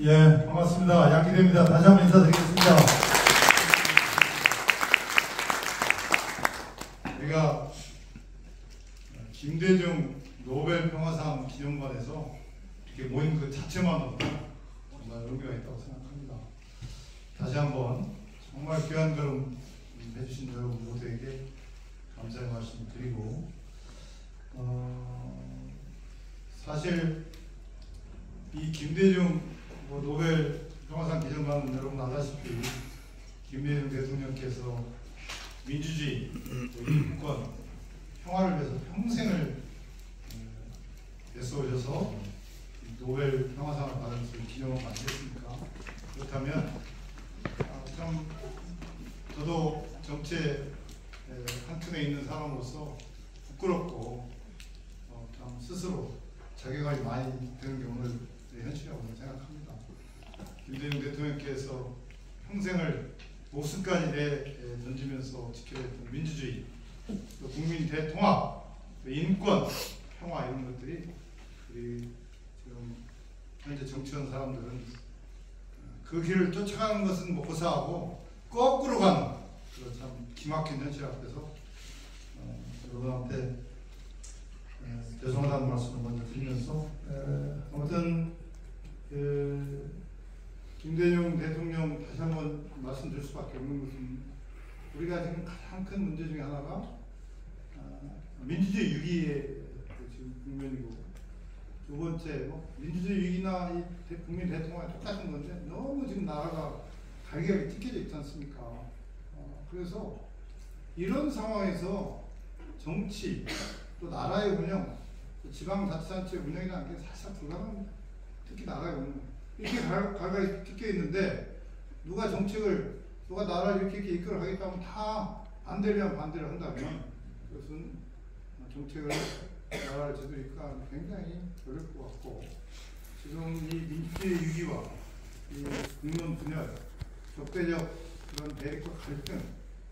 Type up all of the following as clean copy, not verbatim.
예, 반갑습니다. 양기대입니다. 다시 한번 인사드리겠습니다. 우리가 김대중 노벨 평화상 기념관에서 이렇게 모인 그 자체만으로 정말 의미가 있다고 생각합니다. 다시 한번 정말 귀한 걸음 해주신 여러분 모두에게 감사의 말씀 드리고, 사실 이 김대중 노벨 평화상 기념관은 여러분 아다시피 김대중 대통령께서 민주주의, 인권, 평화를 위해서 평생을 애써오셔서 노벨 평화상을 받은 것을 기념하면 안 되겠습니까? 그렇다면 참 저도 정치의 한켠에 있는 사람으로서 부끄럽고 참 스스로 자괴감이 많이 드는 게 오늘 현실이라고 생각합니다. 김대중 대통령께서 평생을 목숨까지 던지면서 지켜냈던 민주주의, 또 국민 대통합, 또 인권, 평화 이런 것들이 우리 지금 현재 정치하는 사람들은 그 길을 쫓아가는 것은 고사하고 거꾸로 가는 그런 참 기막힌 현실 앞에서 여러분한테 죄송하다는 말씀을 먼저 드리면서 아무튼 김대중 대통령 다시 한번 말씀드릴 수밖에 없는 것은 우리가 지금 가장 큰 문제 중에 하나가 민주주의 위기의 지금 국면이고, 두 번째 민주주의 위기나 이 국민 대통합이 똑같은 건데 너무 지금 나라가 갈기갈기 찢겨져 있지 않습니까? 그래서 이런 상황에서 정치 또 나라의 운영, 또 지방자치단체 운영이라는 게 사실 불가능합니다. 특히 나라의 운영 이렇게 갈갈이 찢겨 있는데 누가 정책을, 누가 나라를 이렇게 이끌어가겠다면 다 반대를 한다면 그것은 정책을, 나라를 제대로 이끌어가는 굉장히 어려울 것 같고, 지금 이 민주주의 위기와 이 국론 분열, 적대적 그런 대립과 갈등,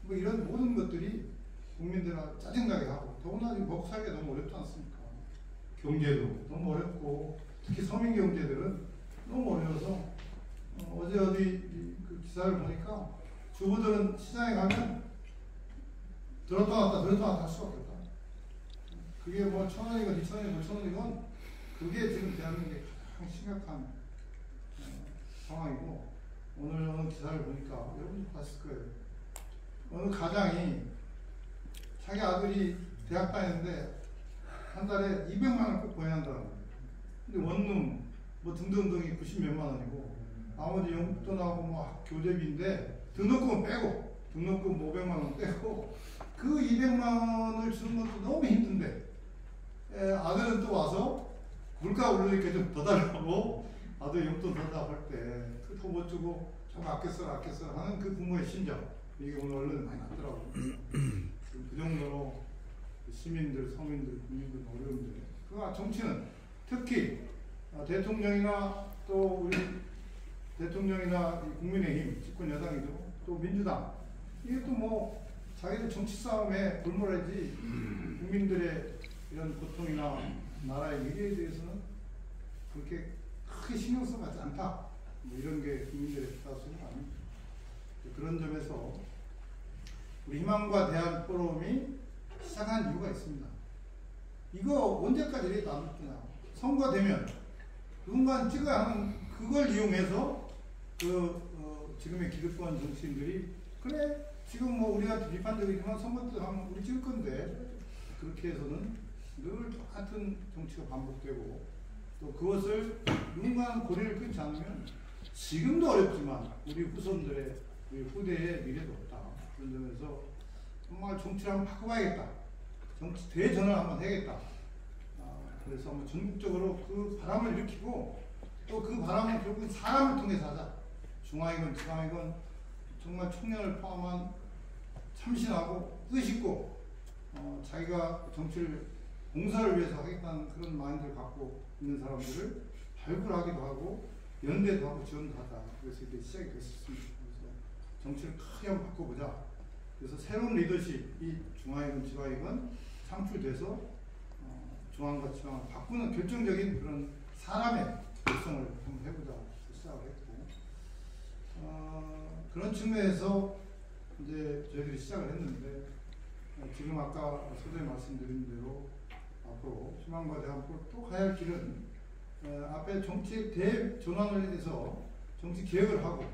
뭐 이런 모든 것들이 국민들한테 짜증나게 하고, 더구나 지금 먹고 살기가 너무 어렵지 않습니까? 경제도 너무 어렵고, 특히 서민 경제들은 너무 어려워서 어제 어디 그 기사를 보니까 주부들은 시장에 가면 들었다 놨다 할 수밖에 없다. 그게 뭐 1,000원이건 2,000원이건 5,000원이건 그게 지금 대한민국의 가장 심각한 상황이고, 오늘 어느 기사를 보니까 여러분도 봤을 거예요. 어느 가장이 자기 아들이 대학 다니는데 한 달에 200만 원 꼭 보내야 한다는 거예요. 근데 원룸 뭐 등등등이 90몇만 원이고, 나머지 용돈도 나오고 뭐 교재비인데 등록금은 빼고, 등록금 500만 원 빼고, 그 200만 원을 주는 것도 너무 힘든데 아들은 또 와서 물가 오르니까 좀 더 달라고 아들 용돈 더 달라고 할 때 더 못 주고 좀 아껴 써라 하는 그 부모의 심정, 이게 오늘 언론에 많이 났더라고요. 그 정도로 시민들, 서민들, 국민들 어려운데, 그 정치는 특히 대통령이나 또 우리 대통령이나 국민의힘 집권 여당이죠, 또 민주당, 이게 또 뭐 자기들 정치 싸움에 골몰하지 국민들의 이런 고통이나 나라의 미래에 대해서는 그렇게 크게 신경 써가지 않다, 뭐 이런 게 국민들의 대다수는 아닙니다. 그런 점에서 우리 희망과 대안 포럼이 시작한 이유가 있습니다. 이거 언제까지 이렇게 놔둘 거냐? 선거되면 누군가 찍어야 하는, 그걸 이용해서 지금의 기득권 정치인들이 그래 지금 뭐 우리가 비판적이지만 선거 때 하면 우리 찍을 건데, 그렇게 해서는 늘 똑같은 정치가 반복되고, 또 그것을 누군가 고리를 끊지 않으면 지금도 어렵지만 우리 후손들의, 우리 후대의 미래도 없다. 그런 점에서 정말 정치를 한번 바꿔봐야겠다, 정치 대전을 한번 해야겠다. 그래서 한번 전국적으로 그 바람을 일으키고, 또 그 바람은 결국은 사람을 통해서 하자. 중앙이건 지방이건 정말 청년을 포함한 참신하고 뜻있고 자기가 정치를 공사를 위해서 하겠다는 그런 마인드를 갖고 있는 사람들을 발굴하기도 하고 연대도 하고 지원도 하자. 그래서 이게 시작이 됐습니다. 그래서 정치를 크게 한번 바꿔보자. 그래서 새로운 리더십이 중앙이건 지방이건 창출돼서 중앙과 지방을 바꾸는 결정적인 그런 사람의 결성을 한번 해보자 시작을 그런 측면에서 이제 저희들이 시작을 했는데 지금 아까 서두에 말씀드린 대로 앞으로 희망과 대한민국으로 또 가야 할 길은 앞에 정치 대전환을 해서 정치 개혁을 하고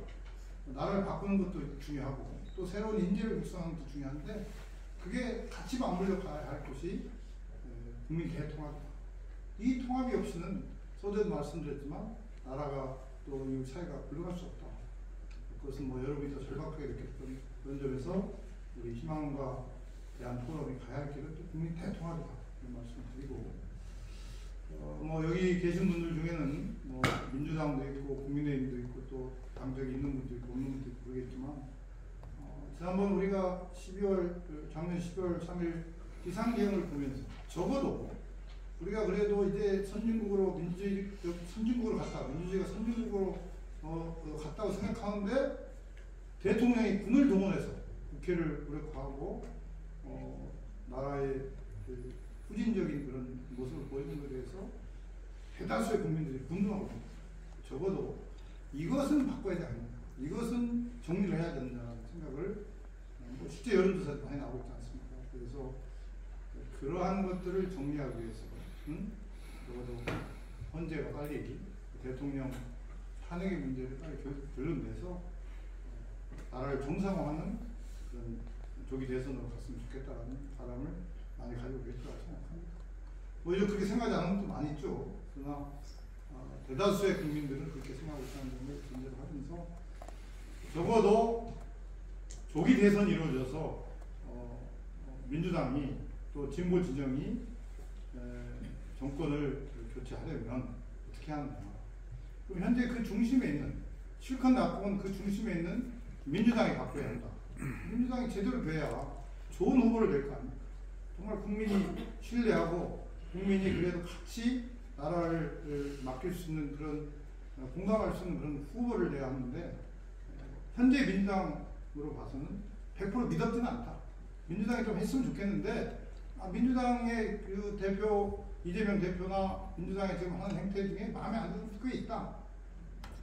나라를 바꾸는 것도 중요하고 또 새로운 인재를 육성하는 것도 중요한데 그게 같이 맞물려 가야 할 것이 국민 대통합이다. 이 통합이 없이는 서두에도 말씀드렸지만 나라가 또 이 사회가 굴러갈 수 없다. 그것은 뭐 여러분이 더 절박하게 느꼈던 그런 점에서 우리 희망과 대한 포럼이 가야 할 길은 또 국민 대통합이다. 이런 말씀을 드리고 뭐 여기 계신 분들 중에는 뭐 민주당도 있고 국민의힘도 있고 또 당적이 있는 분도 있고 없는 분도 있고 그러겠지만 지난번 우리가 작년 12월 3일 비상계엄을 보면서 적어도 우리가 그래도 이제 선진국으로 선진국으로 갔다 민주주의가 선진국으로 갔다고 생각하는데 대통령이 군을 동원해서 국회를 무력화하고 나라의 그 후진적인 그런 모습을 보이는 것에 대해서 대다수의 국민들이 분노하고 있습니다. 적어도 이것은 바꿔야 되지 않는가, 이것은 정리를 해야 된다는 생각을 뭐 실제 여론조사도 많이 나오고 있지 않습니까? 그래서 그러한 것들을 정리하기 위해서 적어도 헌재가 빨리 대통령 탄핵의 문제를 빨리 결론내서 나라를 정상화하는 그런 조기 대선으로 갔으면 좋겠다라는 바람을 많이 가지고 계실 거라 생각합니다. 뭐 이제 그렇게 생각하지 않는 분도 많이 있죠. 그러나 대다수의 국민들은 그렇게 생각하고 있다는 점을 전제로 하면서 적어도 조기 대선이 이루어져서 민주당이 또 진보 진영이 정권을 교체하려면 어떻게 하느냐. 그럼 현재 그 중심에 있는 실컷 나쁜 그 중심에 있는 민주당이 바꿔야 한다. 민주당이 제대로 돼야 좋은 후보를 낼 거 아닙니까? 정말 국민이 신뢰하고 국민이 그래도 같이 나라를 맡길 수 있는 그런 공감할 수 있는 그런 후보를 내야 하는데 현재 민주당으로 봐서는 100% 믿었지는 않다. 민주당이 좀 했으면 좋겠는데 민주당의 그 대표 이재명 대표나 민주당이 지금 하는 행태 중에 마음에 안 드는 게 있다.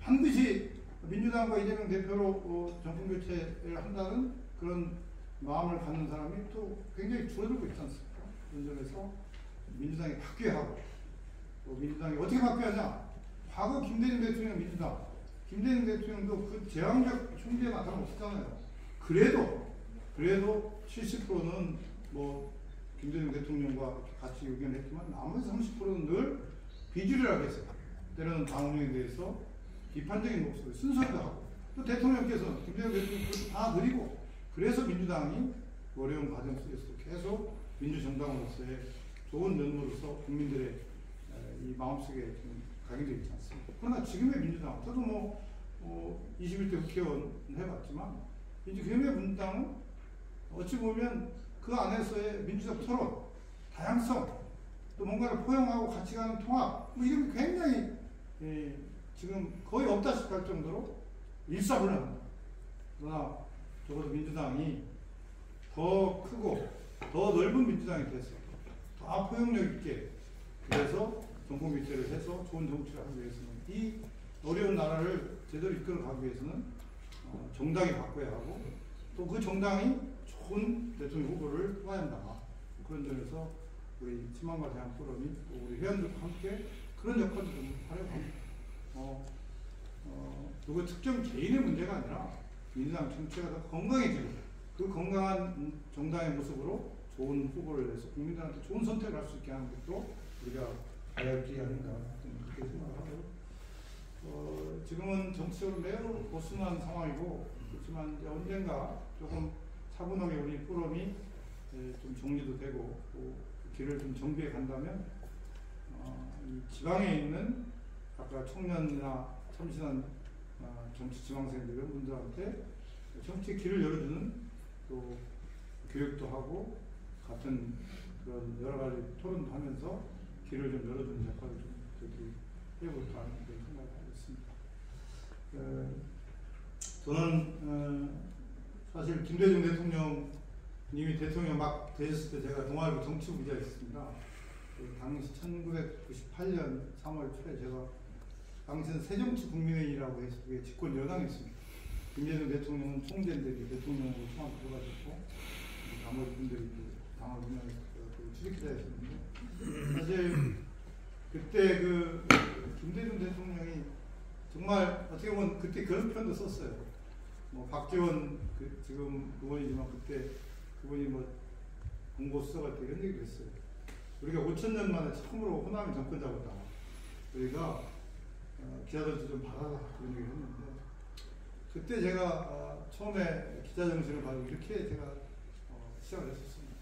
반드시 민주당과 이재명 대표로 정권 교체를 한다는 그런 마음을 갖는 사람이 또 굉장히 줄어들고 있지 않습니까? 그런 점에서 민주당이 바뀌어야 하고 또 민주당이 어떻게 바뀌어야 하냐? 과거 김대중 대통령 민주당, 김대중 대통령도 그 제왕적 총재에 나타났었잖아요. 그래도 70%는 뭐 김대중 대통령과 같이 의견했지만 나머지 30%는 늘 비주류라고 했어요. 때로는 당 운영에 대해서 비판적인 목소리 순서도 하고 또 대통령께서 김대중 대통령 다 드리고 그래서 민주당이 어려운 과정 속에서 계속 민주정당으로서의 좋은 면모로서 국민들의 이 마음속에 좀 각인되어 있지 않습니다. 그러나 지금의 민주당, 저도 뭐 21대 국회의원 해봤지만 지금의 민주당은 어찌 보면 그 안에서의 민주적 토론, 다양성, 또 뭔가를 포용하고 같이 가는 통합, 뭐 이런 게 굉장히 지금 거의 없다시피 할 정도로 일사불란합니다. 그러나 적어도 민주당이 더 크고 더 넓은 민주당이 돼서 더 포용력 있게 그래서 정권 교체를 해서 좋은 정치를 하기 위해서는 이 어려운 나라를 제대로 이끌어가기 위해서는 정당이 바꿔야 하고 또 그 정당이 좋은 대통령 후보를 뽑아야 한다. 그런 점에서 우리 희망과 대한 포럼이 또 우리 회원들과 함께 그런 역할을 좀 하려고 합니다. 누구 특정 개인의 문제가 아니라 민주당 정치가 더 건강해지고 그 건강한 정당의 모습으로 좋은 후보를 내서 국민들한테 좋은 선택을 할 수 있게 하는 것도 우리가 가야 할 길이 아닌가 그렇게 생각하고 지금은 정치적으로 매우 고순한 상황이고 그렇지만 이제 언젠가 조금 차분하게 우리 포럼이 좀 정리도 되고 또 길을 좀 정비해 간다면 이 지방에 있는 아까 청년이나 참신한 정치 지망생들 이런 분들한테 정치 길을 열어주는 또 교육도 하고 같은 그런 여러 가지 토론도 하면서 길을 좀 열어주는 역할을 좀 저기 해볼까 하는 그런 생각을 하고 있습니다. 저는 사실 김대중 대통령님이 대통령 막 되셨을 때 제가 동아일보 정치부 기자였습니다. 당시 1998년 3월 초에 제가 당시는 새정치 국민회의라고 해서 그게 집권 여당이었습니다. 김대중 대통령은 총재인데 대통령으로 처음 들어가셨고 나머지 분들이 당을 운영해서 출입기자였었는데 사실 그때 그 김대중 대통령이 정말 어떻게 보면 그때 그런 표현도 썼어요. 뭐 박지원 지금 의원이지만 그때 그분이 뭐 공보수석할 때 이런 얘기를 했어요. 우리가 5,000년 만에 처음으로 호남이 정권 잡았다. 우리가 기자들도 좀 받아라 그런 얘기를 했는데 그때 제가 처음에 기자정신을 가지고 이렇게 제가 시작을 했었습니다.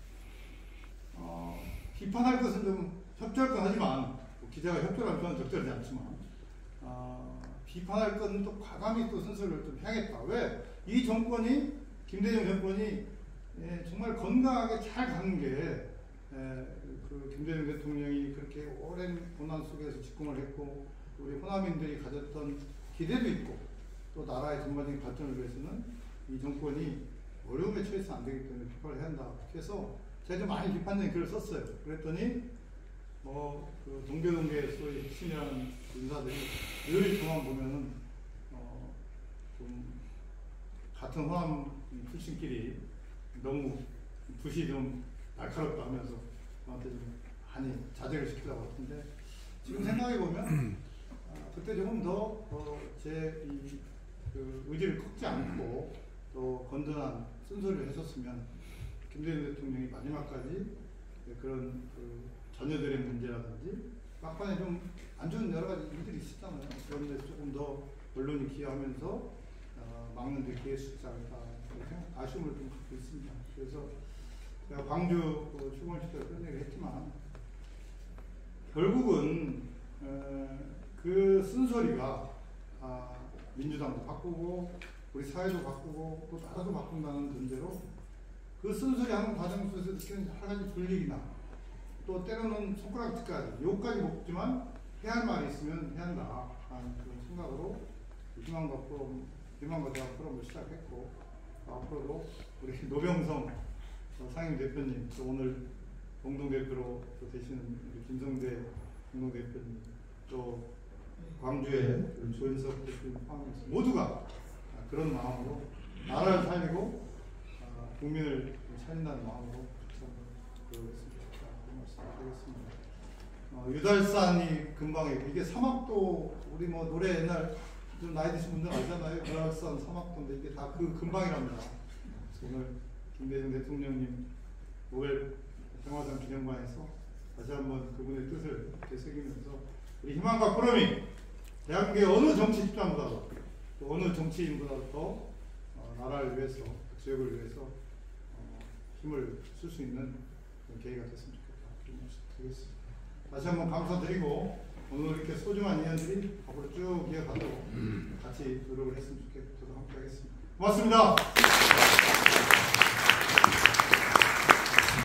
비판할 것은 좀 협조할 건 하지만 기자가 협조를 하면 적절하지 않지만 비판할 건 또 과감히 또 순서를 좀 해야겠다. 왜? 이 정권이 김대중 정권이 정말 건강하게 잘 가는 게 그 김대중 대통령이 그렇게 오랜 고난 속에서 집권을 했고 우리 호남인들이 가졌던 기대도 있고 또 나라의 전반적인 발전을 위해서는 이 정권이 어려움에 처해서 안 되기 때문에 비판을 해야 한다. 그래서 제가 좀 많이 비판적인 글을 썼어요. 그랬더니 그 동교동계 소위 핵심이라는 인사들이 늘 저만 보면은 좀 같은 호남 출신끼리 너무 붓이 좀 날카롭다 하면서 저한테 좀 많이 자제를 시키려고 했는데 지금 생각해 보면 그때 조금 더 제 그 의지를 꺾지 않고 또 건전한 쓴소리를 했었으면 김대중 대통령이 마지막까지 그런 그 자녀들의 문제라든지 막판에 좀 안 좋은 여러 가지 일들이 있었잖아요. 그런 데서 조금 더 언론이 기여하면서 막는 데 기여했지 않을까 아쉬움을 좀 갖고 있습니다. 그래서 제가 광주 출근할 때 그런 얘기를 했지만 결국은 그 쓴소리가 민주당도 바꾸고 우리 사회도 바꾸고 또 나라도 바꾼다는 전제로 그 쓴소리 하는 과정 속에서 느끼는 여러 가지 불이익이나 또 때로는 손가락질까지 욕까지 먹지만 해야 할 말이 있으면 해야 한다 하는 그런 생각으로 희망과 대학 프로그램을 시작했고 앞으로도 우리 노병성 상임 대표님 또 오늘 공동대표로 또 되시는 우리 김성대 공동대표님 또 광주의 조인석 대표님 포함해서 모두가 그런 마음으로 나라를 살리고 국민을 살린다는 마음으로 그러겠습니다. 말씀드리겠습니다. 유달산이 금방에 이게 사막도 우리 뭐 노래 옛날 좀 나이 드신 분들 알잖아요. 유달산 사막도인데 이게 다 그 근방이랍니다. 오늘 김대중 대통령님 노벨 평화상 기념관에서 다시 한번 그분의 뜻을 되새기면서 우리 희망과 보람이 대한민국의 어느 정치 집단보다도 또 어느 정치인보다도 더 나라를 위해서 지역을 위해서 힘을 쓸 수 있는 그런 계기가 됐으면 좋겠다. 그런 말씀 드리겠습니다. 다시 한번 감사드리고 오늘 이렇게 소중한 인연들이 앞으로 쭉 이어가도록 같이 노력을 했으면 좋겠고 저도 함께 하겠습니다. 고맙습니다.